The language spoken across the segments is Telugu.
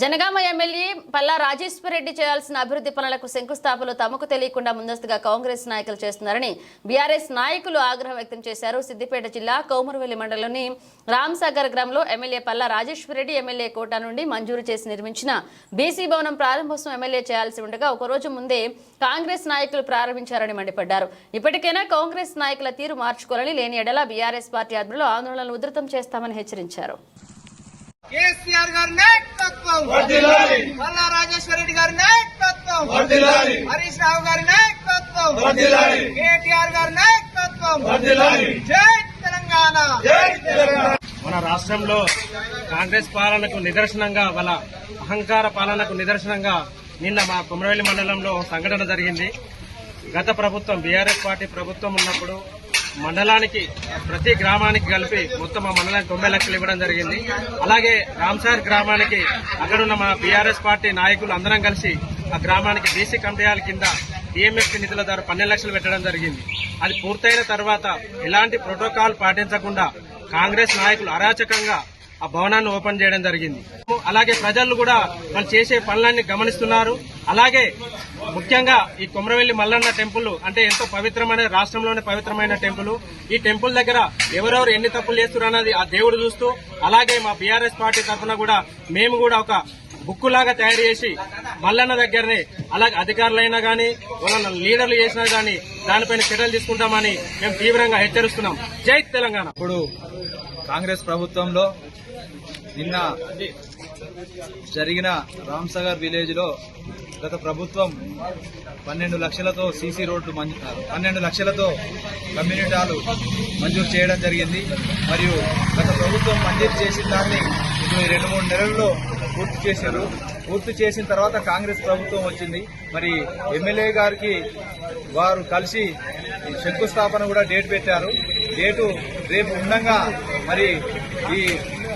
జనగామ ఎమ్మెల్యే పల్లా రాజేశ్వరరెడ్డి చేయాల్సిన అభివృద్ధి పనులకు శంకుస్థాపనలు తమకు తెలియకుండా ముందస్తుగా కాంగ్రెస్ నాయకులు చేస్తున్నారని బీఆర్ఎస్ నాయకులు ఆగ్రహం వ్యక్తం చేశారు. సిద్దిపేట జిల్లా కోమరవెల్లి మండలంలోని రామ్సాగర్ గ్రామంలో MLA Palla Rajeshwar Reddy MLA quota నుండి మంజూరు చేసి నిర్మించిన బీసీ భవనం ప్రారంభోత్సవం ఎమ్మెల్యే చేయాల్సి ఉండగా ఒకరోజు ముందే కాంగ్రెస్ నాయకులు ప్రారంభించారని మండిపడ్డారు. ఇప్పటికైనా కాంగ్రెస్ నాయకుల తీరు మార్చుకోవాలని, లేని ఎడల బీఆర్ఎస్ పార్టీ ఆధ్వర్యంలో ఆందోళనలు ఉధృతం చేస్తామని హెచ్చరించారు. కేసీఆర్ గారి నాయకత్వం వర్ధిల్లాలి, పల్లా రాజేశ్వరరెడ్డి గారి నాయకత్వం వర్ధిల్లాలి, హరీష్ రావు గారి నాయకత్వం వర్ధిల్లాలి, కేటీఆర్ గారి నాయకత్వం వర్ధిల్లాలి. జై తెలంగాణ, జై తెలంగాణ. మన రాష్ట్రంలో కాంగ్రెస్ పాలనకు నిదర్శనంగా, వాళ్ళ అహంకార పాలనకు నిదర్శనంగా నిన్న మా కొమరవెల్లి మండలంలో సంఘటన జరిగింది. గత ప్రభుత్వం బీఆర్ఎస్ పార్టీ ప్రభుత్వం ఉన్నప్పుడు మండలానికి ప్రతి గ్రామానికి కలిపి మొత్తం ఆ మండలానికి 90 లక్షలు ఇవ్వడం జరిగింది. అలాగే రామ్సార్ గ్రామానికి అక్కడున్న మా బీఆర్ఎస్ పార్టీ నాయకులు అందరం కలిసి ఆ గ్రామానికి బీసీ కమిటీల కింద టీఎంఎస్పీ నిధుల ద్వారా 12 లక్షలు పెట్టడం జరిగింది. అది పూర్తయిన తర్వాత ఎలాంటి ప్రోటోకాల్ పాటించకుండా కాంగ్రెస్ నాయకులు అరాచకంగా ఆ భవనాన్ని ఓపెన్ చేయడం జరిగింది. అలాగే ప్రజలు కూడా వాళ్ళు చేసే పనులన్నీ గమనిస్తున్నారు. అలాగే ముఖ్యంగా ఈ కొమరవెల్లి మల్లన్న టెంపుల్ అంటే ఎంతో పవిత్రమైన, రాష్ట్రంలోనే పవిత్రమైన టెంపుల్. ఈ టెంపుల్ దగ్గర ఎవరెవరు ఎన్ని తప్పులు చేస్తున్నారు అన్నది ఆ దేవుడు చూస్తూ, అలాగే మా బీఆర్ఎస్ పార్టీ తరఫున కూడా మేము కూడా ఒక బుక్కు లాగా తయారు చేసి మల్లన్న దగ్గరనే, అలాగే అధికారులైనా గానీ వాళ్ళ లీడర్లు చేసినా గానీ దానిపైన చర్యలు తీసుకుంటామని మేము తీవ్రంగా హెచ్చరిస్తున్నాం. జై తెలంగాణ. ఇప్పుడు కాంగ్రెస్ ప్రభుత్వంలో నిన్న జరిగిన రామ్సాగర్ విలేజ్ లో గత ప్రభుత్వం 12 లక్షలతో సీసీ రోడ్లు 12 లక్షలతో కమ్యూనిటీ హాల్ మంజూరు చేయడం జరిగింది. మరియు గత ప్రభుత్వం మంజూరు చేసిన దాన్ని ఇప్పుడు 2-3 నెలల్లో పూర్తి చేశారు. పూర్తి చేసిన తర్వాత కాంగ్రెస్ ప్రభుత్వం వచ్చింది. మరి ఎమ్మెల్యే గారికి వారు కలిసి శంకుస్థాపన కూడా డేట్ పెట్టారు. డేటు రేపు ఉండగా మరి ఈ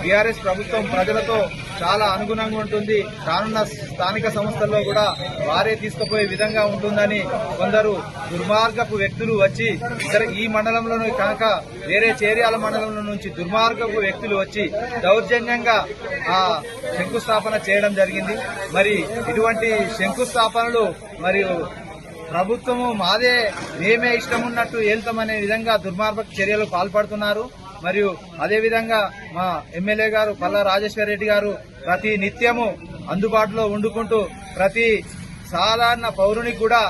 బీఆర్ఎస్ ప్రభుత్వం ప్రజలతో చాలా అనుగుణంగా ఉంటుంది. రానున్న స్థానిక సంస్థల్లో కూడా వారే తీసుకుపోయే విధంగా ఉంటుందని కొందరు దుర్మార్గపు వ్యక్తులు వచ్చి ఈ మండలంలోనే కాక వేరే చేర్యాల మండలంలో నుంచి దుర్మార్గపు వ్యక్తులు వచ్చి దౌర్జన్యంగా ఆ శంకుస్థాపన చేయడం జరిగింది. మరి ఇటువంటి శంకుస్థాపనలు మరియు ప్రభుత్వము మాదే, మేమే ఇష్టం ఉన్నట్టు ఏల్తామనే విధంగా దుర్మార్గ చర్యలు పాల్పడుతున్నారు. మరియు అదేవిధంగా మా ఎమ్మెల్యే గారు పల్లా రాజేశ్వరరెడ్డి గారు ప్రతి నిత్యము అందుబాటులో ఉండుకుంటూ ప్రతి సాధారణ పౌరునికి కూడా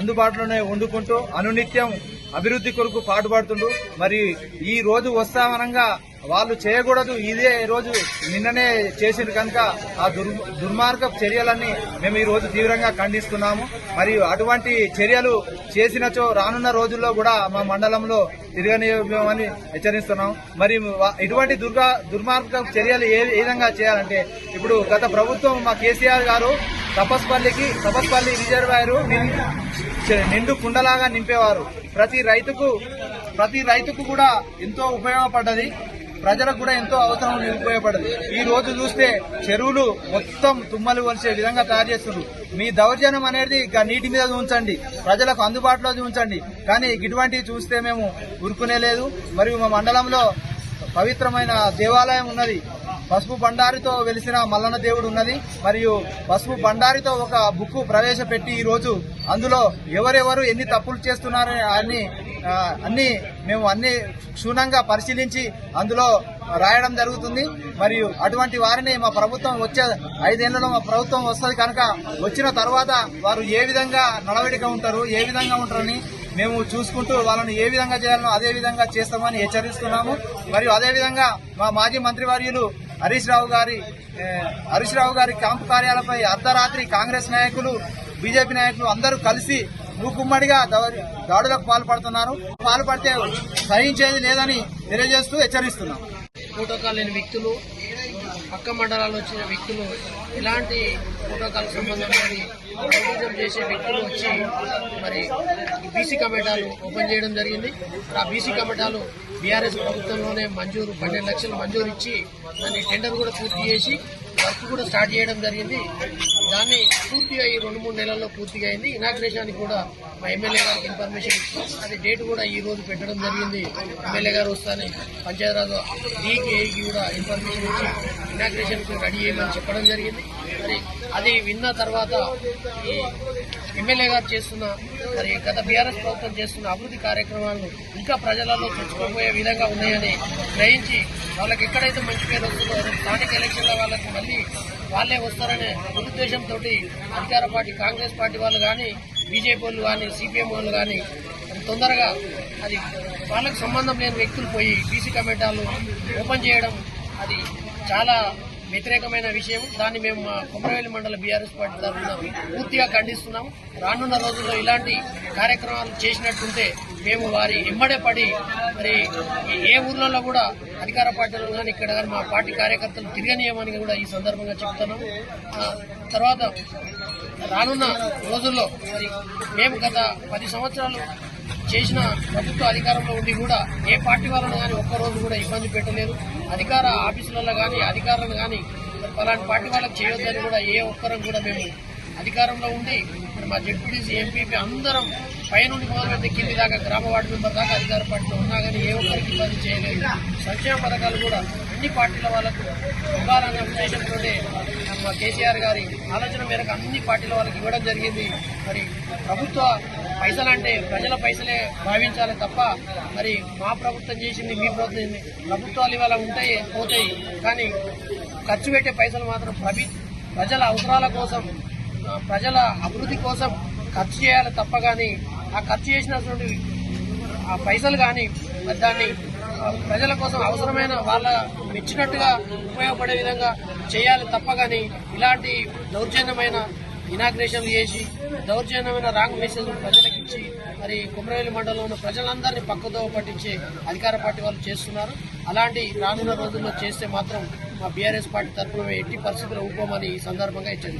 అందుబాటులోనే ఉండుకుంటూ అనునిత్యం అభివృద్ధి కొరకు పాటుపడుతుండు. మరి ఈ రోజు వస్తామనంగా వాళ్ళు చేయకూడదు, ఇదే రోజు నిన్ననే చేసింది కనుక ఆ దుర్మార్గ చర్యలన్నీ మేము ఈ రోజు తీవ్రంగా ఖండిస్తున్నాము. మరియు అటువంటి చర్యలు చేసినచో రానున్న రోజుల్లో కూడా మా మండలంలో తిరగనివ్వమని హెచ్చరిస్తున్నాం. మరి ఇటువంటి దుర్మార్గ చర్యలు ఏ విధంగా చేయాలంటే, ఇప్పుడు గత ప్రభుత్వం మా కేసీఆర్ గారు తపస్పల్లి రిజర్వాయరు నిండు కుండలాగా నింపేవారు. ప్రతి రైతుకు కూడా ఎంతో ఉపయోగపడ్డది, ప్రజలకు కూడా ఎంతో అవసరం ఉపయోగపడదు. ఈ రోజు చూస్తే చెరువులు మొత్తం తుమ్మలు వలిసే విధంగా తయారు చేస్తున్నారు. మీ దౌర్జన్యం అనేది నీటి మీద ఉంచండి, ప్రజలకు అందుబాటులో ఉంచండి, కానీ ఇటువంటివి చూస్తే మేము ఊరుకునే లేదు. మరియు మా మండలంలో పవిత్రమైన దేవాలయం ఉన్నది. పసుపు బండారితో వెలిసిన మల్లన్న దేవుడు ఉన్నది. మరియు పసుపు బండారితో ఒక బుక్ ప్రవేశపెట్టి ఈ రోజు అందులో ఎవరెవరు ఎన్ని తప్పులు చేస్తున్నారని మేము అన్ని క్షుణ్ణంగా పరిశీలించి అందులో రాయడం జరుగుతుంది. మరియు అటువంటి వారిని మా ప్రభుత్వం వచ్చే 5 ఏళ్లలో మా ప్రభుత్వం వస్తుంది కనుక వచ్చిన తర్వాత వారు ఏ విధంగా నడవడిక ఉంటారు, ఏ విధంగా ఉంటారని మేము చూసుకుంటూ వాళ్ళని ఏ విధంగా చేయాలనో అదే విధంగా చేస్తామని హెచ్చరిస్తున్నాము. మరియు అదేవిధంగా మా మాజీ మంత్రివర్యులు హరీష్ రావు గారి క్యాంపు కార్యాలపై అర్ధరాత్రి కాంగ్రెస్ నాయకులు, బీజేపీ నాయకులు అందరూ కలిసి మూకుమ్మడిగా దాడులకు పాల్పడితే సహించేది లేదని తెలియజేస్తూ హెచ్చరిస్తున్నాం. ప్రోటోకాల్ లేని వ్యక్తులు, పక్క మండలాల్లో వచ్చిన వ్యక్తులు, ఇలాంటి ప్రోటోకాల్ సంబంధం లేని రౌడీజం చేసే వ్యక్తులు వచ్చి మరి బీసీ కమిటాలు ఓపెన్ చేయడం జరిగింది. ఆ బీసీ కమిటాలు బీఆర్ఎస్ ప్రభుత్వంలోనే 12 లక్షలు మంజూరు ఇచ్చి దాన్ని టెండర్ కూడా పూర్తి చేసి వర్క్ కూడా స్టార్ట్ చేయడం జరిగింది. దాన్ని పూర్తిగా ఈ 2-3 నెలల్లో పూర్తిగా అయింది. ఇనాగ్రేషన్ కూడా మా ఎమ్మెల్యే గారికి ఇన్ఫర్మేషన్ ఇచ్చి అది డేట్ కూడా ఈ రోజు పెట్టడం జరిగింది. ఎమ్మెల్యే గారు వస్తానే పంచాయతీరాజ్ డీకి కూడా ఇన్ఫర్మేషన్ ఇచ్చి ఇనాగ్రేషన్ రెడీ చేయమని చెప్పడం జరిగింది. మరి అది విన్న తర్వాత ఈ ఎమ్మెల్యే గారు చేస్తున్న మరి గత బీఆర్ఎస్ ప్రభుత్వం చేస్తున్న అభివృద్ధి కార్యక్రమాలను ఇంకా ప్రజలలో చొచ్చుకోబోయే విధంగా ఉన్నాయని గ్రహించి వాళ్ళకి ఎక్కడైతే మంచి పేరు వస్తుందో స్థానిక ఎలక్షన్ల వాళ్ళకి మళ్ళీ వాళ్ళే వస్తారనే ఉద్దేశంతో అధికార పార్టీ కాంగ్రెస్ పార్టీ వాళ్ళు కానీ బీజేపీ వాళ్ళు కానీ సిపిఎం వాళ్ళు కానీ తొందరగా అది వాళ్ళకు సంబంధం లేని వ్యక్తులు పోయి బీసీ కమిటీలు ఓపెన్ చేయడం అది చాలా వ్యతిరేకమైన విషయం. దాన్ని మేము మా కొమరవెల్లి మండల బీఆర్ఎస్ పార్టీ తరఫున పూర్తిగా ఖండిస్తున్నాం. రానున్న రోజుల్లో ఇలాంటి కార్యక్రమాలు చేసినట్టుంటే మేము వారి ఎమ్మడే పడి మరి ఏ ఊర్లలో కూడా అధికార పార్టీలో కానీ ఇక్కడ కానీ మా పార్టీ కార్యకర్తలు తిరగనీయమని కూడా ఈ సందర్భంగా చెప్తున్నాం. తర్వాత రానున్న రోజుల్లో మరి మేము గత 10 సంవత్సరాలు చేసిన ప్రభుత్వ అధికారంలో ఉండి కూడా ఏ పార్టీ వాళ్ళను కానీ ఒక్కరోజు కూడా ఇబ్బంది పెట్టలేదు. అధికార ఆఫీసులలో కానీ అధికారులను కానీ అలాంటి పార్టీ వాళ్ళకి చేయొద్దని కూడా ఏ ఒక్కరం కూడా మేము అధికారంలో ఉండి మా జెడ్పీటీసీ ఎంపీపీ అందరం పైనుండి మొదలుపెట్టి కింది దాకా గ్రామ వార్డు మెంబర్ దాకా అధికార పార్టీలో ఉన్నా కానీ ఏ ఒక్కరికి ఇబ్బంది చేయలేదు. సంక్షేమ పథకాలు కూడా అన్ని పార్టీల వాళ్ళకు ఇవ్వాలనే ఉద్దేశంతో మా కేసీఆర్ గారి ఆలోచన మేరకు అన్ని పార్టీల వాళ్ళకి ఇవ్వడం జరిగింది. మరి ప్రభుత్వ పైసలంటే ప్రజల పైసలే భావించాలి తప్ప మరి మా ప్రభుత్వం చేసింది మీ ప్రభుత్వాలు ఇవాళ ఉంటాయి పోతాయి, కానీ ఖర్చు పెట్టే పైసలు మాత్రం ప్రజల అవసరాల కోసం ప్రజల అభివృద్ధి కోసం ఖర్చు చేయాలి తప్ప కానీ ఆ ఖర్చు చేసినటువంటి ఆ పైసలు కానీ దాన్ని ప్రజల కోసం అవసరమైన వాళ్ళ మెచ్చినట్టుగా ఉపయోగపడే విధంగా చేయాలి తప్ప కానీ ఇలాంటి దౌర్జన్యమైన ఇనాగ్రేషన్లు చేసి దౌర్జన్యమైన రాంగ్ మెసేజ్ ప్రజలకు ఇచ్చి మరి కొమరవెల్లి మండలంలో ఉన్న ప్రజలందరినీ పక్కదోవ పట్టించే అధికార పార్టీ వాళ్ళు చేస్తున్నారు. అలాంటి రానున్న రోజుల్లో చేస్తే మాత్రం మా బీఆర్ఎస్ పార్టీ తరఫున ఎట్టి పరిస్థితుల్లో ఊపోమని ఈ సందర్భంగా హెచ్చరిస్తారు.